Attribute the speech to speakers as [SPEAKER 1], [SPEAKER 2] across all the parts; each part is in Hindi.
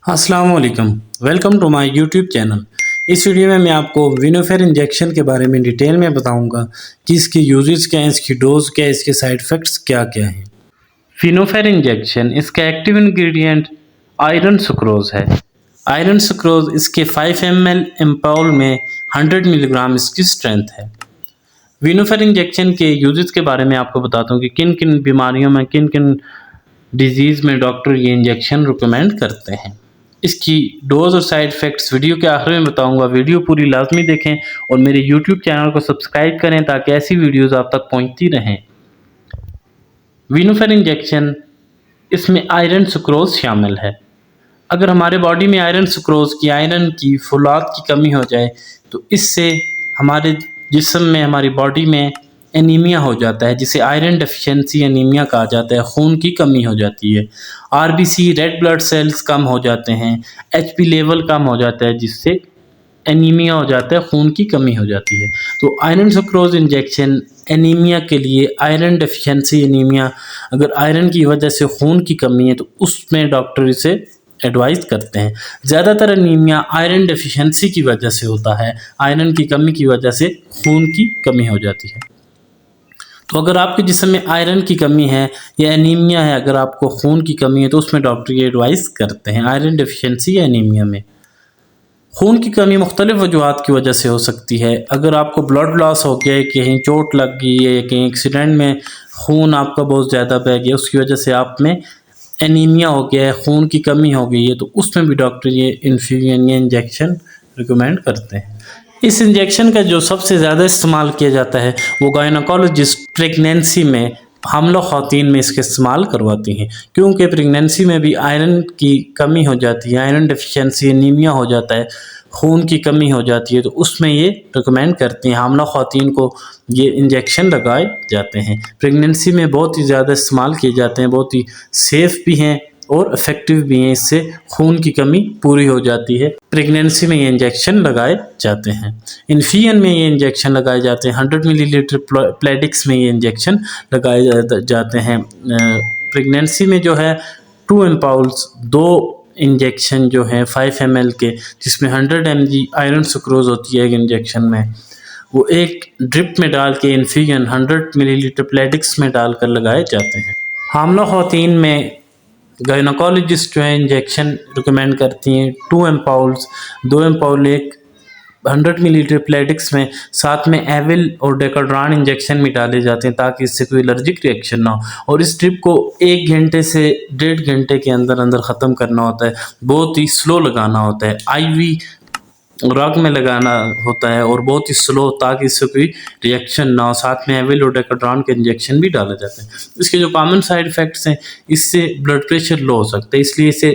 [SPEAKER 1] अस्सलाम वालेकुम। Welcome to my YouTube channel. इस वीडियो में मैं आपको विनोफेर इंजेक्शन के बारे में डिटेल में बताऊंगा कि इसके यूजेस क्या हैं, इसकी डोज क्या है, इसके साइड इफ़ेक्ट्स क्या क्या हैं। विनोफेर इंजेक्शन, इसका एक्टिव इंग्रेडिएंट आयरन सुक्रोज है। आयरन सुक्रोज इसके 5 ml एम्पाउल में 100 मिलीग्राम इसकी स्ट्रेंथ है। विनोफेर इंजेक्शन के यूजेस के बारे में आपको बताता हूँ कि किन किन बीमारियों में, किन किन डिजीज़ में डॉक्टर ये इंजेक्शन रिकमेंड करते हैं। इसकी डोज और साइड इफ़ेक्ट्स वीडियो के आखिर में बताऊंगा। वीडियो पूरी लाजमी देखें और मेरे यूट्यूब चैनल को सब्सक्राइब करें ताकि ऐसी वीडियोस आप तक पहुंचती रहें। विनोफेर इंजेक्शन, इसमें आयरन सुक्रोज शामिल है। अगर हमारे बॉडी में आयरन सुक्रोज की, आयरन की फुलाद की कमी हो जाए तो इससे हमारे जिस्म में, हमारी बॉडी में एनीमिया हो जाता है, जिसे आयरन डेफिशिएंसी एनीमिया कहा जाता है। खून की कमी हो जाती है, आरबीसी रेड ब्लड सेल्स कम हो जाते हैं, एचपी लेवल कम हो जाता है, जिससे एनीमिया हो जाता है, खून की कमी हो जाती है। तो आयरन सुक्रोज इंजेक्शन एनीमिया के लिए, आयरन डेफिशिएंसी एनीमिया, अगर आयरन की वजह से खून की कमी है तो उसमें डॉक्टर इसे एडवाइस करते हैं। ज़्यादातर एनीमिया आयरन डेफिशिएंसी की वजह से होता है, आयरन की कमी की वजह से खून की कमी हो जाती है। तो अगर आपके जिस्म में आयरन की कमी है या एनीमिया है, अगर आपको खून की कमी है तो उसमें डॉक्टर ये एडवाइस करते हैं। आयरन डेफिशिएंसी या एनीमिया में खून की कमी मुख्तलिफ वजूहात की वजह से हो सकती है। अगर आपको ब्लड लॉस हो गया है, कहीं चोट लग गई है, कहीं एक्सीडेंट में खून आपका बहुत ज़्यादा बह गया, उसकी वजह से आप में एनीमिया हो गया है, खून की कमी हो गई है, तो उसमें भी डॉक्टर ये इन्फ्यूजन या इंजेक्शन रिकमेंड करते हैं। इस इंजेक्शन का जो सबसे ज़्यादा इस्तेमाल किया जाता है वो गायनोकोलॉजिस्ट प्रेगनेंसी में, हामला ख़वातीन में इसका इस्तेमाल करवाती हैं, क्योंकि प्रेगनेंसी में भी आयरन की कमी हो जाती है, आयरन डेफिशिएंसी एनीमिया हो जाता है, खून की कमी हो जाती है, तो उसमें ये रिकमेंड करती हैं। हामला ख़वातीन को ये इंजेक्शन लगाए जाते हैं। प्रेगनेंसी में बहुत ही ज़्यादा इस्तेमाल किए जाते हैं, बहुत ही सेफ़ भी हैं और इफ़ेक्टिव भी हैं। इससे खून की कमी पूरी हो जाती है। प्रेगनेंसी में ये इंजेक्शन लगाए जाते हैं। इन्फियन में ये इंजेक्शन लगाए जाते हैं। 100 मिलीलीटर प्लेडिक्स में ये इंजेक्शन लगाए जाते हैं। प्रेगनेंसी में जो है 2 एम्पाउल्स, 2 इंजेक्शन जो हैं 5 ml के, जिसमें 100 mg आयरन सुक्रोज होती है एक इंजेक्शन में, वो एक ड्रिप में डाल के इन्फियन 100 मिलीलीटर प्लेडिक्स में डालकर लगाए जाते हैं। हामला ख़वातीन में गायनोकोलॉजिस्ट जो है इंजेक्शन रिकमेंड करती हैं 2 एम्पाउल्स, 2 एम्पाउल एक 100 मिलीलीटर प्लेडिक्स में, साथ में एविल और डेकाड्रान इंजेक्शन भी डाले जाते हैं ताकि इससे कोई एलर्जिक रिएक्शन ना हो। और इस ट्रिप को 1 घंटे से 1.5 घंटे के अंदर अंदर ख़त्म करना होता है। बहुत ही स्लो लगाना होता है, आईवी रग में लगाना होता है और बहुत ही स्लो, ताकि इससे कोई रिएक्शन ना हो। साथ में एविल और डेकाड्रान के इंजेक्शन भी डाले जाते हैं। इसके जो कॉमन साइड इफ़ेक्ट्स हैं, इससे ब्लड प्रेशर लो हो सकता है, इसलिए इसे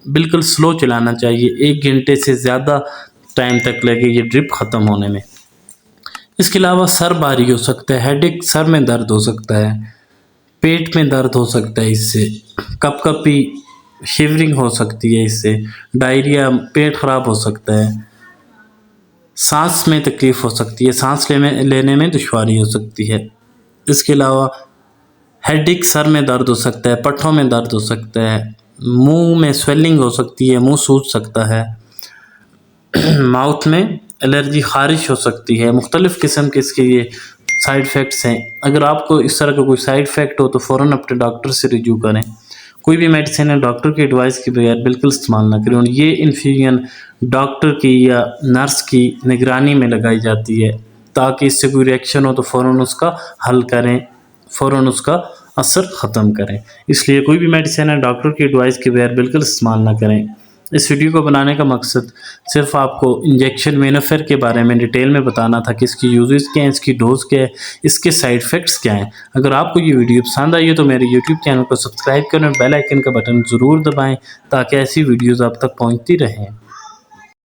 [SPEAKER 1] बिल्कुल स्लो चलाना चाहिए। 1 घंटे से ज़्यादा टाइम तक लगे ये ड्रिप ख़त्म होने में। इसके अलावा सर भारी हो सकता है, हेडेक, सर में दर्द हो सकता है, पेट में दर्द हो सकता है, इससे कपकपी, शिवरिंग हो सकती है, इससे डायरिया, पेट ख़राब हो सकता है, सांस में तकलीफ़ हो सकती है, सांस लेने में दुश्वारी हो सकती है। इसके अलावा हेडेक, सर में दर्द हो सकता है, पट्ठों में दर्द हो सकता है, मुंह में स्वेलिंग हो सकती है, मुंह सूज सकता है, माउथ में एलर्जी, ख़ारिश हो सकती है। मुख्तलिफ़ किस्म के इसके ये साइड इफ़ेक्ट्स हैं। अगर आपको इस तरह का कोई साइड इफ़ेक्ट हो तो फ़ौरन अपने डॉक्टर से रिव्यू करें। कोई भी मेडिसिन है डॉक्टर की एडवाइस के बगैर बिल्कुल इस्तेमाल ना करें। और ये इन्फ्यूजन डॉक्टर की या नर्स की निगरानी में लगाई जाती है, ताकि इससे कोई रिएक्शन हो तो फ़ौरन उसका हल करें, फ़ौरन उसका असर ख़त्म करें। इसलिए कोई भी मेडिसिन है डॉक्टर की एडवाइस के बगैर बिल्कुल इस्तेमाल ना करें। इस वीडियो को बनाने का मकसद सिर्फ आपको इंजेक्शन विनोफेर के बारे में डिटेल में बताना था कि इसकी यूजेस क्या हैं, इसकी डोज क्या है, इसके साइड इफ़ेक्ट्स क्या हैं। अगर आपको ये वीडियो पसंद आई है तो मेरे यूट्यूब चैनल को सब्सक्राइब करें और बेल आइकन का बटन ज़रूर दबाएं ताकि ऐसी वीडियोज़ आप तक पहुँचती रहें।